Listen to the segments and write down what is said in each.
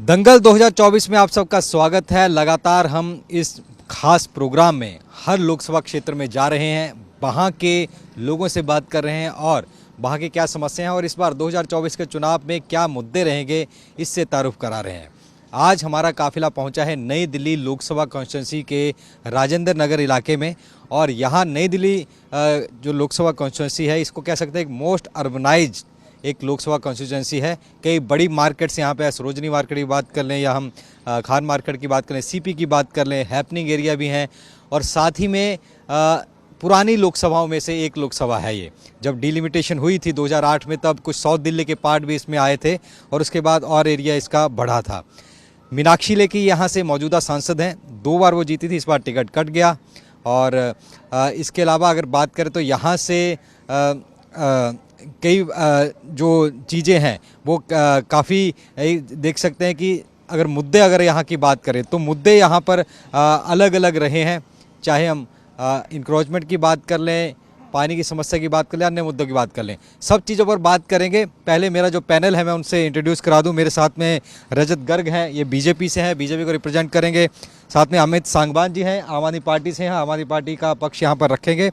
दंगल 2024 में आप सबका स्वागत है। लगातार हम इस खास प्रोग्राम में हर लोकसभा क्षेत्र में जा रहे हैं, वहाँ के लोगों से बात कर रहे हैं और वहाँ की क्या समस्याएं हैं और इस बार 2024 के चुनाव में क्या मुद्दे रहेंगे, इससे तारुफ करा रहे हैं। आज हमारा काफिला पहुंचा है नई दिल्ली लोकसभा कॉन्स्टिट्यूंसी के राजेंद्र नगर इलाके में और यहाँ नई दिल्ली जो लोकसभा कॉन्स्टिट्यूंसी है, इसको कह सकते हैं एक मोस्ट अर्बनाइज्ड एक लोकसभा कॉन्स्टिट्यूंसी है। कई बड़ी मार्केट्स यहाँ पे है, सरोजनी मार्केट की बात कर लें या हम खान मार्केट की बात करें, सीपी की बात कर लें, हैपनिंग एरिया भी हैं और साथ ही में पुरानी लोकसभाओं में से एक लोकसभा है ये। जब डिलिमिटेशन हुई थी 2008 में, तब कुछ साउथ दिल्ली के पार्ट भी इसमें आए थे और उसके बाद और एरिया इसका बढ़ा था। मीनाक्षी लेखी यहाँ से मौजूदा सांसद हैं, 2 बार वो जीती थी, इस बार टिकट कट गया। और इसके अलावा अगर बात करें तो यहाँ से कई जो चीज़ें हैं वो काफ़ी देख सकते हैं कि अगर यहाँ की बात करें तो मुद्दे यहाँ पर अलग अलग रहे हैं। चाहे हम इंक्रोचमेंट की बात कर लें, पानी की समस्या की बात कर लें, अन्य मुद्दों की बात कर लें, सब चीज़ों पर बात करेंगे। पहले मेरा जो पैनल है मैं उनसे इंट्रोड्यूस करा दूं। मेरे साथ में रजत गर्ग हैं, ये बीजेपी से हैं, बीजेपी को रिप्रेजेंट करेंगे। साथ में अमित सांगवान जी हैं, आम आदमी पार्टी से हैं, आम आदमी पार्टी का पक्ष यहाँ पर रखेंगे।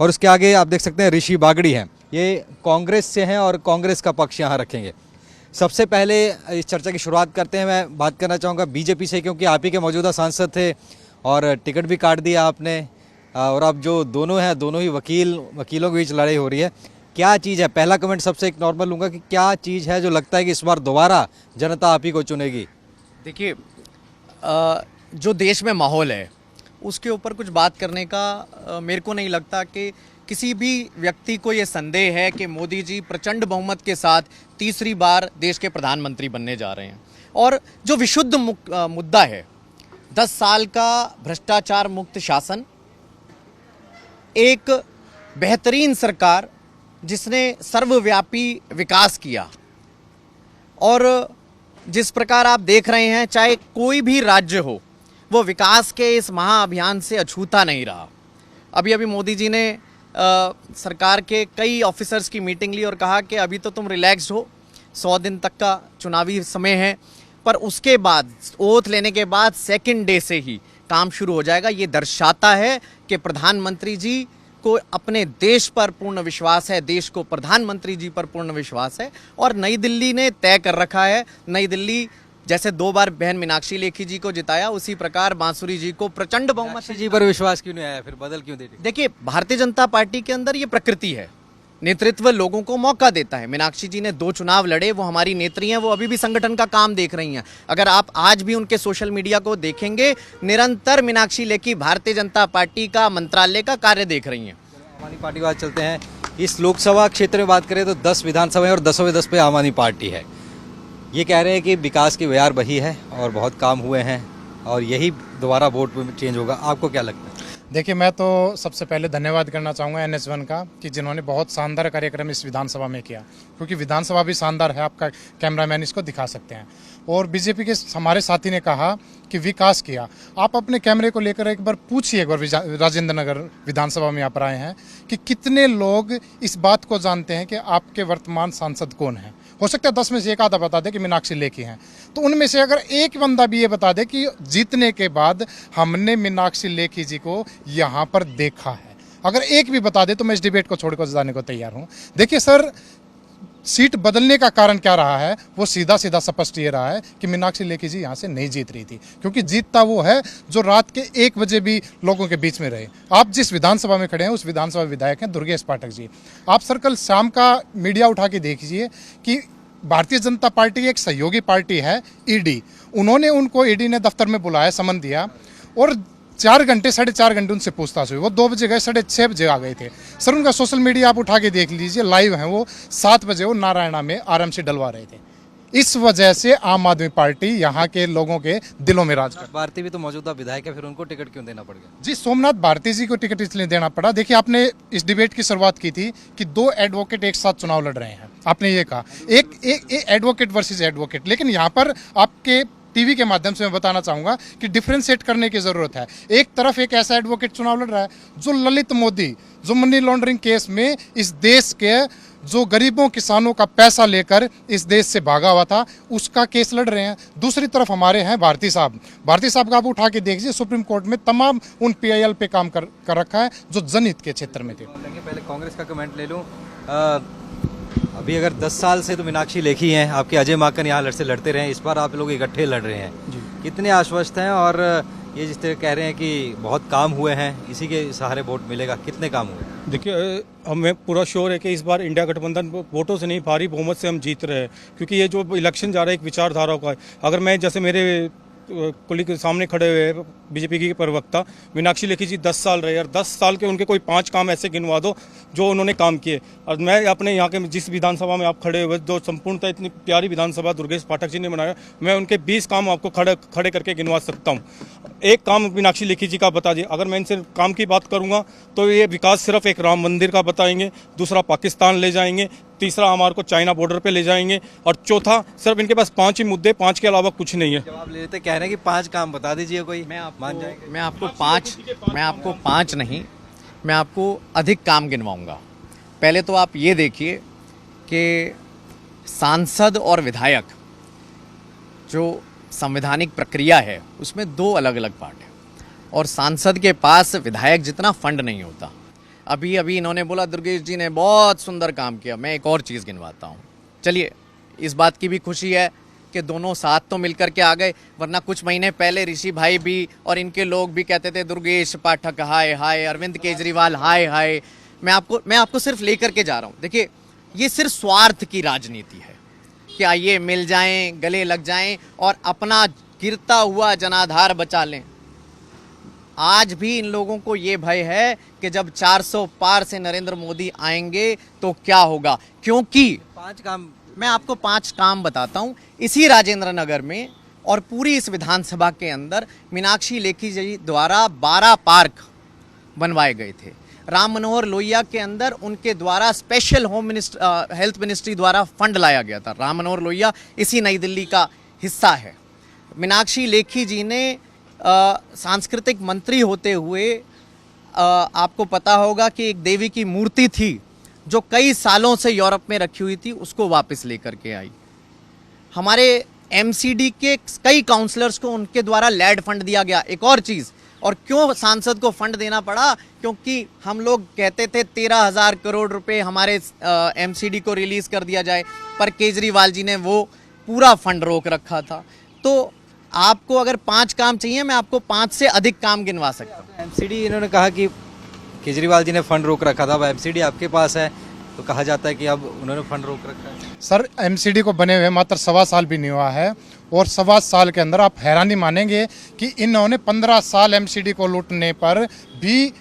और उसके आगे आप देख सकते हैं ऋषि बागड़ी हैं, ये कांग्रेस से हैं और कांग्रेस का पक्ष यहाँ रखेंगे। सबसे पहले इस चर्चा की शुरुआत करते हैं। मैं बात करना चाहूँगा बीजेपी से, क्योंकि आप ही के मौजूदा सांसद थे और टिकट भी काट दिया आपने और अब जो दोनों हैं, दोनों ही वकीलों के बीच लड़ाई हो रही है। क्या चीज़ है, पहला कमेंट सबसे एक नॉर्मल लूँगा कि क्या चीज़ है जो लगता है कि इस बार दोबारा जनता आप ही को चुनेगी? देखिए, जो देश में माहौल है उसके ऊपर कुछ बात करने का मेरे को नहीं लगता कि किसी भी व्यक्ति को ये संदेह है कि मोदी जी प्रचंड बहुमत के साथ तीसरी बार देश के प्रधानमंत्री बनने जा रहे हैं। और जो विशुद्ध मुद्दा है, 10 साल का भ्रष्टाचार मुक्त शासन, एक बेहतरीन सरकार जिसने सर्वव्यापी विकास किया, और जिस प्रकार आप देख रहे हैं चाहे कोई भी राज्य हो, वो विकास के इस महाअभियान से अछूता नहीं रहा। अभी अभी मोदी जी ने सरकार के कई ऑफिसर्स की मीटिंग ली और कहा कि अभी तो तुम रिलैक्स्ड हो, 100 दिन तक का चुनावी समय है, पर उसके बाद ओथ लेने के बाद सेकंड डे से ही काम शुरू हो जाएगा। ये दर्शाता है कि प्रधानमंत्री जी को अपने देश पर पूर्ण विश्वास है, देश को प्रधानमंत्री जी पर पूर्ण विश्वास है। और नई दिल्ली ने तय कर रखा है, नई दिल्ली जैसे 2 बार बहन मीनाक्षी लेखी जी को जिताया, उसी प्रकार बांसुरी जी को प्रचंड बहुमत जी पर विश्वास क्यों नहीं आया, फिर बदल क्यों दे? देखिए, भारतीय जनता पार्टी के अंदर ये प्रकृति है, नेतृत्व लोगों को मौका देता है। मीनाक्षी जी ने 2 चुनाव लड़े, वो हमारी नेत्री हैं, वो अभी भी संगठन का काम देख रही हैं। अगर आप आज भी उनके सोशल मीडिया को देखेंगे, निरंतर मीनाक्षी लेखी भारतीय जनता पार्टी का मंत्रालय का कार्य देख रही हैं। आम आदमी पार्टी की बात चलते हैं। इस लोकसभा क्षेत्र में बात करें तो 10 विधानसभा है और 10 में 10 पे आम आदमी पार्टी है। ये कह रहे हैं कि विकास की बयार बही है और बहुत काम हुए हैं और यही दोबारा वोट में चेंज होगा। आपको क्या लगता है? देखिए, मैं तो सबसे पहले धन्यवाद करना चाहूँगा NH1 का कि जिन्होंने बहुत शानदार कार्यक्रम इस विधानसभा में किया, क्योंकि विधानसभा भी शानदार है। आपका कैमरामैन इसको दिखा सकते हैं। और बीजेपी के हमारे साथी ने कहा कि विकास किया। आप अपने कैमरे को लेकर एक बार पूछिए, एक बार राजेंद्र नगर विधानसभा में आप आए हैं, कि कितने लोग इस बात को जानते हैं कि आपके वर्तमान सांसद कौन है। हो सकता है 10 में से एक आधा बता दे कि मीनाक्षी लेखी हैं, तो उनमें से अगर एक बंदा भी ये बता दे कि जीतने के बाद हमने मीनाक्षी लेखी जी को यहाँ पर देखा है, अगर एक भी बता दे तो मैं इस डिबेट को छोड़कर जाने को तैयार हूँ। देखिए सर, सीट बदलने का कारण क्या रहा है, वो सीधा सीधा स्पष्ट ये रहा है कि मीनाक्षी लेखी जी यहाँ से नहीं जीत रही थी, क्योंकि जीतता वो है जो रात के 1 बजे भी लोगों के बीच में रहे। आप जिस विधानसभा में खड़े हैं उस विधानसभा विधायक हैं दुर्गेश पाठक जी। आप सर्कल शाम का मीडिया उठा के देखिए कि भारतीय जनता पार्टी एक सहयोगी पार्टी है, ईडी, उन्होंने उनको, ईडी ने दफ्तर में बुलाया, समन दिया और 4 घंटे 4.5 घंटे उनसे पूछताछ हुई। वो 2 बजे गए, 6:30 बजे आ गए थे। सर, उनका सोशल मीडिया आप उठा के देख लीजिए, लाइव हैं वो। 7 बजे वो नारायणा में आराम से डलवा रहे थे। इस वजह से आम आदमी पार्टी यहाँ के लोगों के दिलों में राज कर। भारती भी तो मौजूदा विधायक है, फिर उनको टिकट क्यों देना पड़ गया? जी, सोमनाथ भारती जी को टिकट इसलिए देना पड़ा। देखिए, आपने इस डिबेट की शुरुआत की थी कि 2 एडवोकेट एक साथ चुनाव लड़ रहे हैं। आपने ये कहा एक एडवोकेट वर्सेस एडवोकेट, लेकिन यहाँ पर आपके टीवी के माध्यम से मैं बताना चाहूंगा कि डिफ्रेंशिएट करने की जरूरत है। एक तरफ एक ऐसा एडवोकेट चुनाव लड़ रहा है जो ललित मोदी, जो मनी लॉन्ड्रिंग केस में इस देश के जो गरीबों किसानों का पैसा लेकर इस देश से भागा हुआ था, उसका केस लड़ रहे हैं। दूसरी तरफ हमारे हैं भारती साहब का आप उठा के देखिए, सुप्रीम कोर्ट में तमाम उन PIL पे काम कर रखा है जो जनहित के क्षेत्र में थे। पहले कांग्रेस का कमेंट ले लूं। अभी अगर 10 साल से तो मीनाक्षी लेखी हैं, आपके अजय माकन यहाँ से लड़ते रहे हैं, इस बार आप लोग इकट्ठे लड़ रहे हैं, कितने आश्वस्त हैं? और ये जिस तरह कह रहे हैं कि बहुत काम हुए हैं, इसी के सहारे वोट मिलेगा, कितने काम हुए? देखिए, हमें पूरा श्योर है कि इस बार इंडिया गठबंधन वोटों से नहीं, भारी बहुमत से हम जीत रहे हैं, क्योंकि ये जो इलेक्शन जा रहा है एक विचारधारा का है। अगर मैं, जैसे मेरे कुली के सामने खड़े हुए बीजेपी की प्रवक्ता मीनाक्षी लेखी जी 10 साल रहे, और 10 साल के उनके कोई 5 काम ऐसे गिनवा दो जो उन्होंने काम किए। और मैं अपने यहाँ के जिस विधानसभा में आप खड़े हुए, जो संपूर्णतः इतनी प्यारी विधानसभा दुर्गेश पाठक जी ने बनाया, मैं उनके 20 काम आपको खड़े करके गिनवा सकता हूँ। एक काम मीनाक्षी लेखी जी का बता दिए। अगर मैं इनसे काम की बात करूँगा तो ये विकास सिर्फ एक राम मंदिर का बताएंगे, दूसरा पाकिस्तान ले जाएंगे, तीसरा हमारे को चाइना बॉर्डर पे ले जाएंगे, और चौथा सिर्फ इनके पास 5 ही मुद्दे, 5 के अलावा कुछ नहीं है। जवाब ले लेते, कह रहे हैं कि 5 काम बता दीजिए कोई, मान जाएंगे। मैं आपको पाँच नहीं, मैं आपको अधिक काम गिनवाऊंगा। पहले तो आप ये देखिए कि सांसद और विधायक जो संवैधानिक प्रक्रिया है उसमें 2 अलग अलग पार्ट है, और सांसद के पास विधायक जितना फंड नहीं होता। अभी इन्होंने बोला दुर्गेश जी ने बहुत सुंदर काम किया, मैं एक और चीज़ गिनवाता हूँ। चलिए, इस बात की भी खुशी है कि दोनों साथ तो मिलकर के आ गए, वरना कुछ महीने पहले ऋषि भाई भी और इनके लोग भी कहते थे दुर्गेश पाठक हाय हाय, अरविंद केजरीवाल हाय हाय। मैं आपको सिर्फ लेकर के जा रहा हूँ। देखिए, ये सिर्फ स्वार्थ की राजनीति है कि आइए मिल जाएं, गले लग जाएं और अपना गिरता हुआ जनाधार बचा लें। आज भी इन लोगों को ये भय है कि जब 400 पार से नरेंद्र मोदी आएंगे तो क्या होगा, क्योंकि 5 काम मैं आपको 5 काम बताता हूं। इसी राजेंद्र नगर में और पूरी इस विधानसभा के अंदर मीनाक्षी लेखी जी द्वारा 12 पार्क बनवाए गए थे। राम मनोहर लोहिया के अंदर उनके द्वारा स्पेशल हेल्थ मिनिस्ट्री द्वारा फंड लाया गया था। राम मनोहर लोहिया इसी नई दिल्ली का हिस्सा है। मीनाक्षी लेखी जी ने सांस्कृतिक मंत्री होते हुए आपको पता होगा कि एक देवी की मूर्ति थी जो कई सालों से यूरोप में रखी हुई थी, उसको वापस लेकर के आई। हमारे MCD के कई काउंसलर्स को उनके द्वारा लैड फंड दिया गया। एक और चीज़, और क्यों सांसद को फंड देना पड़ा, क्योंकि हम लोग कहते थे 13,000 करोड़ रुपए हमारे MCD को रिलीज़ कर दिया जाए, पर केजरीवाल जी ने वो पूरा फंड रोक रखा था। तो आपको अगर 5 काम चाहिए, मैं आपको 5 से अधिक काम गिनवा सकता हूँ। MCD इन्होंने कहा कि केजरीवाल जी ने फंड रोक रखा था, अब MCD आपके पास है तो कहा जाता है कि अब उन्होंने फंड रोक रखा है। सर, MCD को बने हुए मात्र 1.25 साल भी नहीं हुआ है, और 1.25 साल के अंदर आप हैरानी मानेंगे कि इन्होंने 15 साल MCD को लूटने पर भी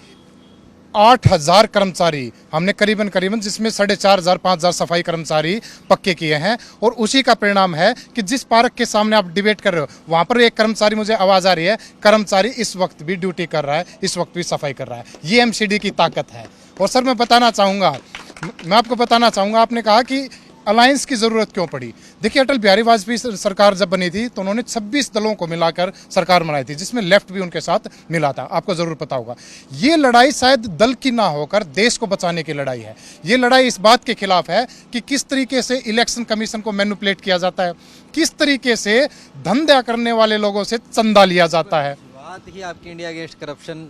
8,000 कर्मचारी हमने करीबन जिसमें 4,500 5,000 सफाई कर्मचारी पक्के किए हैं। और उसी का परिणाम है कि जिस पार्क के सामने आप डिबेट कर रहे हो, वहाँ पर एक कर्मचारी, मुझे आवाज़ आ रही है, कर्मचारी इस वक्त भी ड्यूटी कर रहा है, इस वक्त भी सफाई कर रहा है। ये MCD की ताकत है। और सर, मैं आपको बताना चाहूँगा, आपने कहा कि अलायंस की ज़रूरत क्यों पड़ी। देखिए, अटल बिहारी वाजपेयी सरकार जब बनी थी तो उन्होंने 26 दलों को मिलाकर सरकार बनाई थी, जिसमें लेफ्ट भी उनके साथ मिला था, आपको ज़रूर पता होगा। ये लड़ाई शायद दल की ना होकर देश को बचाने की लड़ाई है। ये लड़ाई इस बात के खिलाफ है कि किस तरीके से इलेक्शन कमीशन को मैनिपुलेट किया जाता है, किस तरीके से धंधा करने वाले लोगों से चंदा लिया जाता है। बात ही आपकी India against corruption,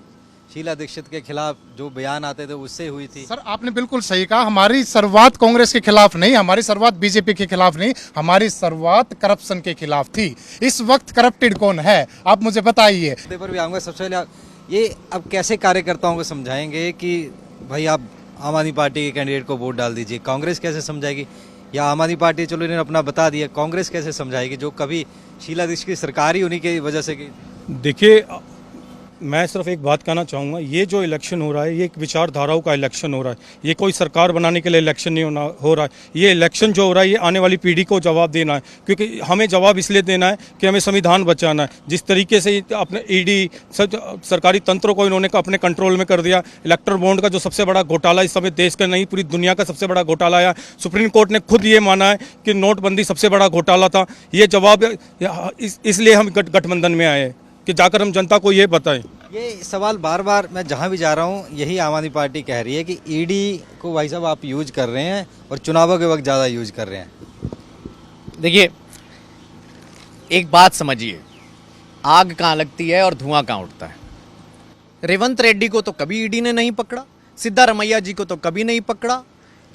Sheila Dikshit के खिलाफ जो बयान आते थे उससे हुई थी। सर, आपने बिल्कुल सही कहा, हमारी शुरुआत कांग्रेस के खिलाफ नहीं, हमारी शुरुआत बीजेपी के खिलाफ नहीं, हमारी शुरुआत करप्शन के खिलाफ थी। इस वक्त करप्टेड कौन है, आप मुझे बताइए। पर भी आऊँगा। सबसे पहले ये अब कैसे कार्यकर्ताओं को समझाएंगे कि भाई आप आम आदमी पार्टी के कैंडिडेट को वोट डाल दीजिए, कांग्रेस कैसे समझाएगी, या आम आदमी पार्टी चलो इन्होंने अपना बता दिया, कांग्रेस कैसे समझाएगी जो कभी शीला दीक्षित की सरकार ही उन्हीं की वजह से की। देखिए, मैं सिर्फ एक बात कहना चाहूँगा, ये जो इलेक्शन हो रहा है ये एक विचारधाराओं का इलेक्शन हो रहा है। ये कोई सरकार बनाने के लिए इलेक्शन नहीं हो रहा है। ये इलेक्शन जो हो रहा है ये आने वाली पीढ़ी को जवाब देना है, क्योंकि हमें जवाब इसलिए देना है कि हमें संविधान बचाना है। जिस तरीके से अपने ED सरकारी तंत्रों को इन्होंने अपने कंट्रोल में कर दिया, इलेक्टर बॉन्ड का जो सबसे बड़ा घोटाला इस समय देश का नहीं पूरी दुनिया का सबसे बड़ा घोटाला है। सुप्रीम कोर्ट ने खुद ये माना है कि नोटबंदी सबसे बड़ा घोटाला था। ये जवाब इसलिए हम गठबंधन में आए कि जाकर हम जनता को ये बताएं। ये सवाल बार बार मैं जहाँ भी जा रहा हूँ यही आम आदमी पार्टी कह रही है कि ईडी को भाई साहब आप यूज कर रहे हैं और चुनावों के वक्त ज़्यादा यूज कर रहे हैं। देखिए, एक बात समझिए, आग कहाँ लगती है और धुआं कहाँ उठता है। रेवंत रेड्डी को तो कभी ईडी ने नहीं पकड़ा, सिद्धारमैया जी को तो कभी नहीं पकड़ा,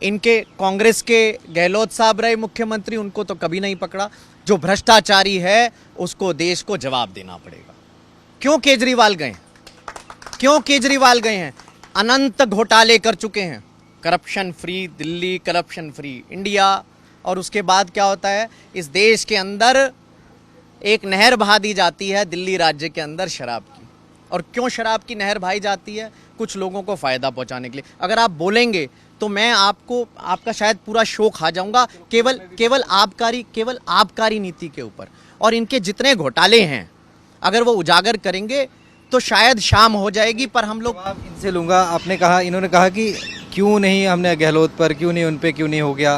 इनके कांग्रेस के गहलोत साहब रहे मुख्यमंत्री, उनको तो कभी नहीं पकड़ा। जो भ्रष्टाचारी है उसको देश को जवाब देना पड़ेगा। क्यों केजरीवाल गए? क्यों केजरीवाल गए हैं? अनंत घोटाले कर चुके हैं, corruption free Delhi, corruption free India. और उसके बाद क्या होता है, इस देश के अंदर एक नहर बहा दी जाती है दिल्ली राज्य के अंदर शराब की। और क्यों शराब की नहर बहाई जाती है? कुछ लोगों को फायदा पहुंचाने के लिए। अगर आप बोलेंगे तो मैं आपका शायद पूरा शो खा जाऊंगा केवल आबकारी नीति के ऊपर। और इनके जितने घोटाले हैं अगर वो उजागर करेंगे तो शायद शाम हो जाएगी। पर हम लोग आप इनसे लूँगा, आपने कहा, इन्होंने कहा कि क्यों नहीं हमने गहलोत पर, क्यों नहीं उन पे, क्यों नहीं हो गया,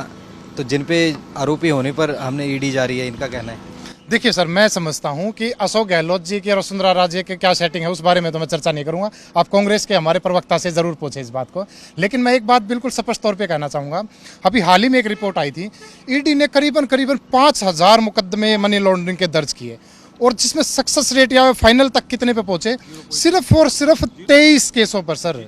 तो जिन पे आरोपी होने पर हमने ईडी जारी है, इनका कहना है। देखिए सर, मैं समझता हूं कि अशोक गहलोत जी की और वसुंधरा राजे के क्या सेटिंग है उस बारे में तो मैं चर्चा नहीं करूंगा। आप कांग्रेस के हमारे प्रवक्ता से जरूर पूछे इस बात को। लेकिन मैं एक बात बिल्कुल स्पष्ट तौर पे कहना चाहूंगा। अभी हाल ही में एक रिपोर्ट आई थी, ईडी ने करीबन 5,000 मुकदमे मनी लॉन्ड्रिंग के दर्ज किए और जिसमें सक्सेस रेट या फाइनल तक कितने पे पहुंचे? सिर्फ और सिर्फ 23 केसों पर सर।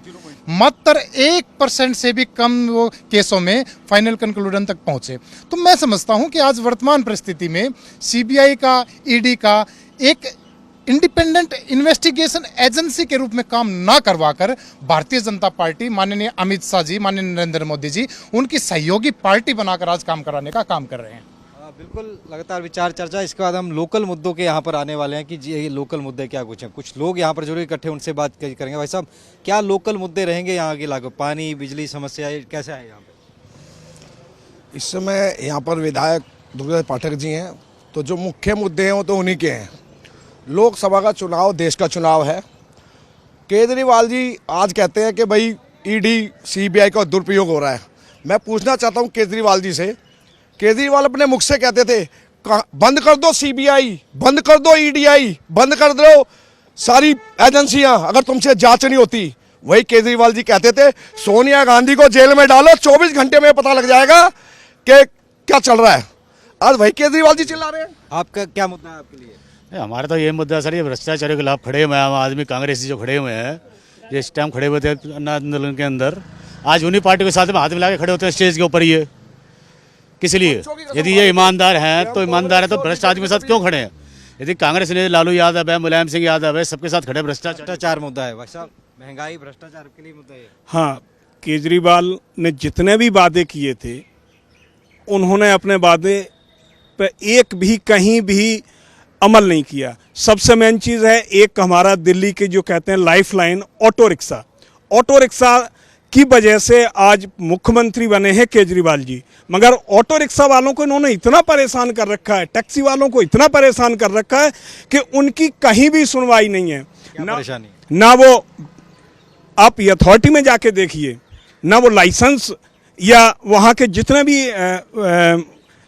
मात्र 1% से भी कम वो केसों में फाइनल कंक्लूजन तक पहुंचे। तो मैं समझता हूं कि आज वर्तमान परिस्थिति में सीबीआई का, ईडी का एक इंडिपेंडेंट इन्वेस्टिगेशन एजेंसी के रूप में काम ना करवाकर भारतीय जनता पार्टी, माननीय अमित शाह जी, माननीय नरेंद्र मोदी जी, उनकी सहयोगी पार्टी बनाकर आज काम कराने का काम कर रहे हैं। बिल्कुल, लगातार विचार चर्चा। इसके बाद हम लोकल मुद्दों के यहाँ पर आने वाले हैं कि ये लोकल मुद्दे क्या कुछ हैं। कुछ लोग यहाँ पर जरूर इकट्ठे, उनसे बात करेंगे। भाई साहब, क्या लोकल मुद्दे रहेंगे यहाँ के इलाके? पानी, बिजली समस्या कैसे है यहाँ पे? इस समय यहाँ पर विधायक दुर्गा पाठक जी हैं, तो जो मुख्य मुद्दे हैं वो तो उन्हीं के हैं। लोकसभा का चुनाव देश का चुनाव है। केजरीवाल जी आज कहते हैं कि भाई ईडी, सीबीआई का दुरुपयोग हो रहा है। मैं पूछना चाहता हूँ केजरीवाल जी से, केजरीवाल अपने मुख से कहते थे बंद कर दो सीबीआई, बंद कर दो ईडीआई, बंद कर दो सारी एजेंसियां अगर तुमसे जांच नहीं होती। वही केजरीवाल जी कहते थे सोनिया गांधी को जेल में डालो, 24 घंटे में पता लग जाएगा कि क्या चल रहा है। आज वही केजरीवाल जी चिल्ला रहे हैं। आपका क्या मुद्दा है आपके लिए? हमारा तो ये मुद्दा सर, ये भ्रष्टाचार के खिलाफ खड़े हुए हैं आम आदमी कांग्रेसी जो खड़े हुए हैं, ये इस टाइम खड़े हुए थे आंदोलन के अंदर, आज उन्हीं पार्टी के साथ में हाथ मिला के खड़े होते हैं स्टेज के ऊपर। ये किस लिए? यदि ये ईमानदार हैं तो ईमानदार है तो भ्रष्ट आदमी के साथ क्यों खड़े हैं? यदि कांग्रेस ने लालू यादव है, मुलायम सिंह यादव है, सबके साथ खड़े भ्रष्टाचार मुद्दा है। भाई साहब, महंगाई भ्रष्टाचार के लिए मुद्दा है। हाँ, केजरीवाल ने जितने भी वादे किए थे उन्होंने अपने वादे पे एक भी कहीं भी अमल नहीं किया। सबसे मेन चीज़ है एक हमारा दिल्ली के जो कहते हैं life line auto rickshaw. Auto rickshaw की वजह से आज मुख्यमंत्री बने हैं केजरीवाल जी, मगर ऑटो रिक्शा वालों को इन्होंने इतना परेशान कर रखा है, टैक्सी वालों को इतना परेशान कर रखा है कि उनकी कहीं भी सुनवाई नहीं है। ना वो आप अथॉरिटी में जाके देखिए, ना वो लाइसेंस या वहाँ के जितने भी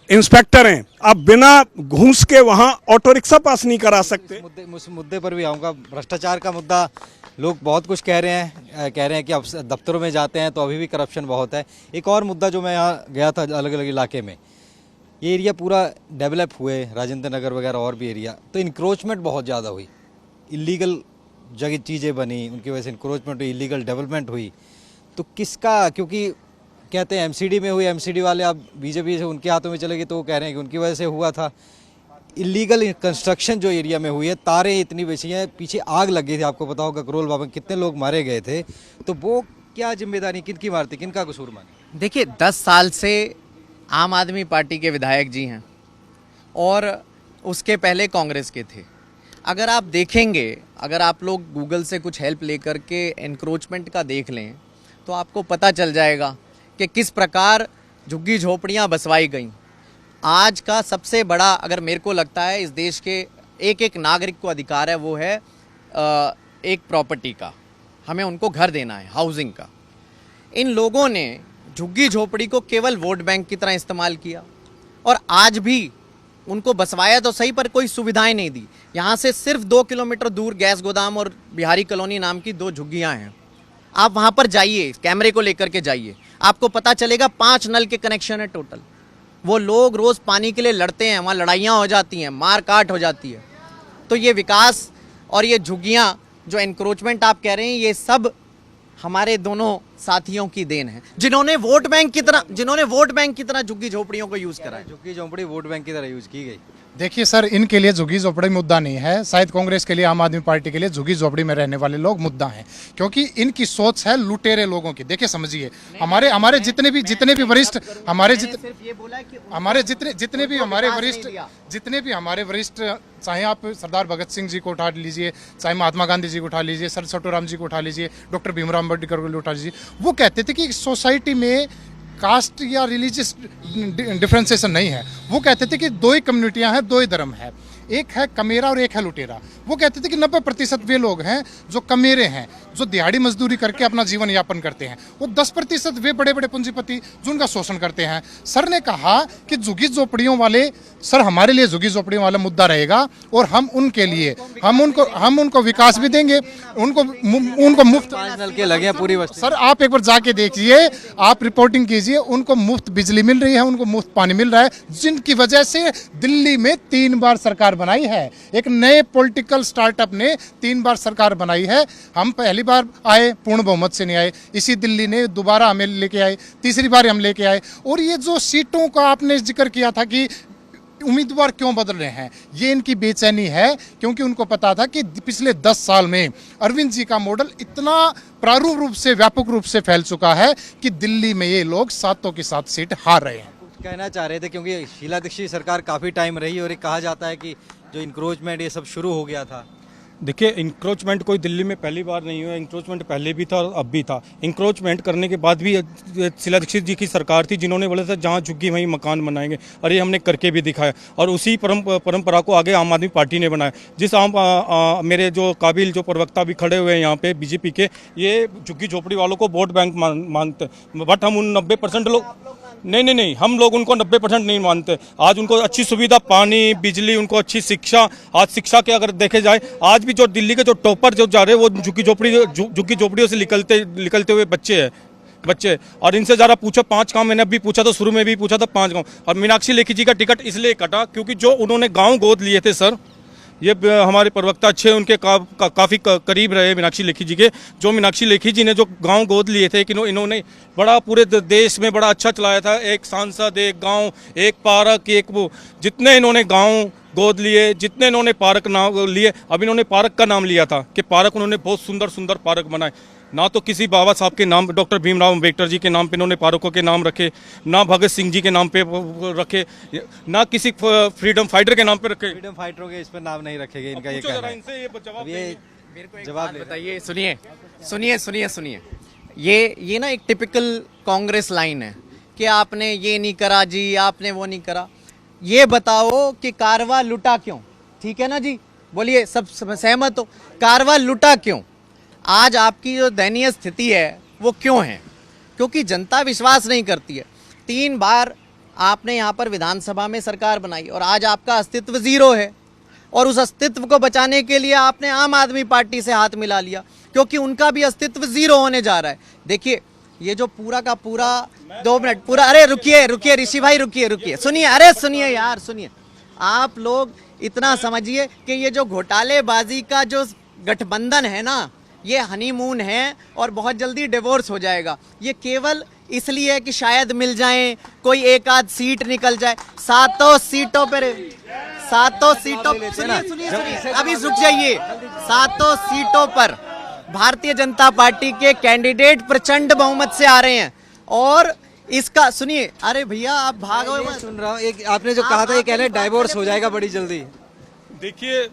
इंस्पेक्टर हैं, आप बिना घूस के वहाँ ऑटो रिक्शा पास नहीं करा सकते। उस मुद्दे पर भी आऊँगा। भ्रष्टाचार का मुद्दा, लोग बहुत कुछ कह रहे हैं कि अब दफ्तरों में जाते हैं तो अभी भी करप्शन बहुत है। एक और मुद्दा जो मैं यहाँ गया था अलग अलग इलाके में, ये एरिया पूरा डेवलप हुए, राजेंद्र नगर वगैरह और भी एरिया, तो इंक्रोचमेंट बहुत ज़्यादा हुई, इलीगल जगह चीज़ें बनी, उनकी वजह से इंक्रोचमेंट हुई, इलीगल डेवलपमेंट हुई। तो किसका? क्योंकि कहते हैं एमसीडी में हुई, एमसीडी वाले अब बीजेपी से उनके हाथों में चले गए, तो वो कह रहे हैं कि उनकी वजह से हुआ था। इलीगल कंस्ट्रक्शन जो एरिया में हुई है, तारें इतनी बेची हैं, पीछे आग लग गई थी, आपको पता होगा करोल बाबा कितने लोग मारे गए थे, तो वो क्या जिम्मेदारी किनकी मारती, किनका कसूर माने? देखिए, 10 साल से आम आदमी पार्टी के विधायक जी हैं और उसके पहले कांग्रेस के थे। अगर आप देखेंगे, अगर आप लोग गूगल से कुछ हेल्प लेकर के एनक्रोचमेंट का देख लें तो आपको पता चल जाएगा कि किस प्रकार झुग्गी झोपड़ियाँ बसवाई गईं। आज का सबसे बड़ा, अगर मेरे को लगता है, इस देश के एक एक नागरिक को अधिकार है, वो है एक प्रॉपर्टी का, हमें उनको घर देना है, हाउसिंग का। इन लोगों ने झुग्गी झोपड़ी को केवल वोट बैंक की तरह इस्तेमाल किया और आज भी उनको बसवाया तो सही, पर कोई सुविधाएं नहीं दी। यहाँ से सिर्फ 2 किलोमीटर दूर गैस गोदाम और बिहारी कॉलोनी नाम की 2 झुग्गियाँ हैं। आप वहाँ पर जाइए, कैमरे को लेकर के जाइए, आपको पता चलेगा 5 नल के कनेक्शन है टोटल। वो लोग रोज़ पानी के लिए लड़ते हैं, वहाँ लड़ाइयाँ हो जाती हैं, मार काट हो जाती है। तो ये विकास और ये झुग्गियाँ जो एनक्रोचमेंट आप कह रहे हैं, ये सब हमारे दोनों साथियों की देन है, जिन्होंने वोट बैंक की तरह झुग्गी झोपड़ियों को यूज करा है। झुग्गी झोंपड़ी वोट बैंक की तरह यूज की गई। देखिए सर, इनके लिए झुग्गी झोपड़ी मुद्दा नहीं है, शायद कांग्रेस के लिए, आम आदमी पार्टी के लिए झुग्गी झोपड़ी में रहने वाले लोग मुद्दा हैं, क्योंकि इनकी सोच है लुटेरे लोगों की। देखिए समझिए, हमारे जितने भी वरिष्ठ जितने भी हमारे वरिष्ठ, चाहे आप सरदार भगत सिंह जी को उठा लीजिए, चाहे महात्मा गांधी जी को उठा लीजिए, सर छोटूराम जी को उठा लीजिए, डॉक्टर भीमराव अम्बेडकर को उठा लीजिए, वो कहते थे कि सोसाइटी में कास्ट या रिलीजियस डिफ्रेंसिएशन नहीं है। वो कहते थे कि 2 ही कम्युनिटियां हैं, 2 ही धर्म है, एक है कमेरा और एक है लुटेरा। वो कहते थे कि 90% वे लोग हैं जो कमेरे हैं, जो दिहाड़ी मजदूरी करके अपना जीवन यापन करते हैं, वो 10% वे बड़े बड़े पूंजीपति जो उनका शोषण करते हैं। सर ने कहा कि झुग्गी झोपड़ियों वाले, सर हमारे लिए झुग्गी झोपड़ियों वाला मुद्दा रहेगा, और हम उनके लिए हम उनको विकास भी देंगे, उनको मुफ्त नल के लगे हैं पूरी बस्ती। सर आप एक बार जाके देखिए, आप रिपोर्टिंग कीजिए, उनको मुफ्त बिजली मिल रही है, उनको मुफ्त पानी मिल रहा है, जिनकी वजह से दिल्ली में 3 बार सरकार बनाई है। एक नए पॉलिटिकल स्टार्टअप ने 3 बार सरकार बनाई है। हम पहली बार आए, पूर्ण बहुमत से नहीं आए, इसी दिल्ली ने दोबारा हमें लेके आए, तीसरी बार हम लेके आए। और ये जो सीटों का आपने जिक्र किया था कि उम्मीदवार क्यों बदल रहे हैं, ये इनकी बेचैनी है, क्योंकि उनको पता था कि पिछले 10 साल में अरविंद जी का मॉडल इतना प्रारूप रूप से, व्यापक रूप से फैल चुका है कि दिल्ली में ये लोग 7 की 7 सीट हार रहे हैं। कहना चाह रहे थे, क्योंकि शीला दीक्षित सरकार काफ़ी टाइम रही और ये कहा जाता है कि जो इंक्रोचमेंट ये सब शुरू हो गया था। देखिए, इंक्रोचमेंट कोई दिल्ली में पहली बार नहीं हुआ, इंक्रोचमेंट पहले भी था और अब भी था। इंक्रोचमेंट करने के बाद भी शीला दीक्षित जी की सरकार थी जिन्होंने बोला था जहाँ झुग्गी वहीं मकान बनाएंगे, और ये हमने करके भी दिखाया, और उसी परंपरा को आगे आम आदमी पार्टी ने बनाया। जिस मेरे जो काबिल जो प्रवक्ता भी खड़े हुए हैं यहाँ पे बीजेपी के, ये झुग्गी झोपड़ी वालों को वोट बैंक मानते हैं, बट हम उन 90% लोग नहीं, हम लोग उनको 90% नहीं मानते। आज उनको अच्छी सुविधा, पानी, बिजली, उनको अच्छी शिक्षा, आज शिक्षा के अगर देखे जाए, आज भी जो दिल्ली के जो टॉपर जो जा रहे हैं वो झुग्गी झोपड़ियों से निकलते हुए बच्चे। और इनसे ज़रा पूछो 5 गाँव, मैंने अभी पूछा तो शुरू में भी पूछा था 5 गाँव। और मीनाक्षी लेखी जी का टिकट इसलिए कटा क्योंकि जो उन्होंने गाँव गोद लिए थे, सर ये हमारे प्रवक्ता अच्छे उनके काफ़ी करीब रहे मीनाक्षी लेखी जी के। जो मीनाक्षी लेखी जी ने जो गांव गोद लिए थे कि इन्होंने बड़ा पूरे देश में बड़ा अच्छा चलाया था, एक सांसद, एक गांव, एक पार्क, एक वो, जितने इन्होंने गांव गोद लिए, जितने इन्होंने पार्क नाम लिए, अब इन्होंने पार्क का नाम लिया था कि पार्क उन्होंने बहुत सुंदर पार्क बनाए। ना तो किसी बाबा साहब के नाम, डॉक्टर भीमराव अम्बेडकर जी के नाम पे इन्होंने पार्कों के नाम रखे, ना भगत सिंह जी के नाम पे रखे, ना किसी फ्रीडम फाइटर के नाम पे रखे। फ्रीडम फाइटरों के इस पर नाम नहीं रखेंगे, इनका ये कहना है। ये जवाब बताइए, सुनिए। ये ना एक टिपिकल कांग्रेस लाइन है कि आपने ये नहीं करा जी, आपने वो नहीं करा। ये बताओ कि कारवा लुटा क्यों? ठीक है ना जी, बोलिए, सब सहमत हो? कारवा लुटा क्यों? आज आपकी जो दयनीय स्थिति है वो क्यों है? क्योंकि जनता विश्वास नहीं करती है। 3 बार आपने यहाँ पर विधानसभा में सरकार बनाई और आज आपका अस्तित्व ज़ीरो है, और उस अस्तित्व को बचाने के लिए आपने आम आदमी पार्टी से हाथ मिला लिया, क्योंकि उनका भी अस्तित्व ज़ीरो होने जा रहा है। देखिए, ये जो पूरा का पूरा 2 मिनट पूरा, अरे रुकिए ऋषि भाई, रुकिए, सुनिए, आप लोग इतना समझिए कि ये जो घोटालेबाजी का जो गठबंधन है ना, ये हनीमून है और बहुत जल्दी डिवोर्स हो जाएगा। ये केवल इसलिए है कि शायद मिल जाए, कोई एक आध सीट निकल जाए। 7 सीटों पर सुनिए, अभी रुक जाइए। 7 सीटों पर भारतीय जनता पार्टी के कैंडिडेट प्रचंड बहुमत से आ रहे हैं, और इसका सुनिए, अरे भैया आप भागो मत। सुन रहा हूँ, एक आपने जो कहा था, ये कह रहे हैं डाइवोर्स हो जाएगा बड़ी जल्दी। देखिए,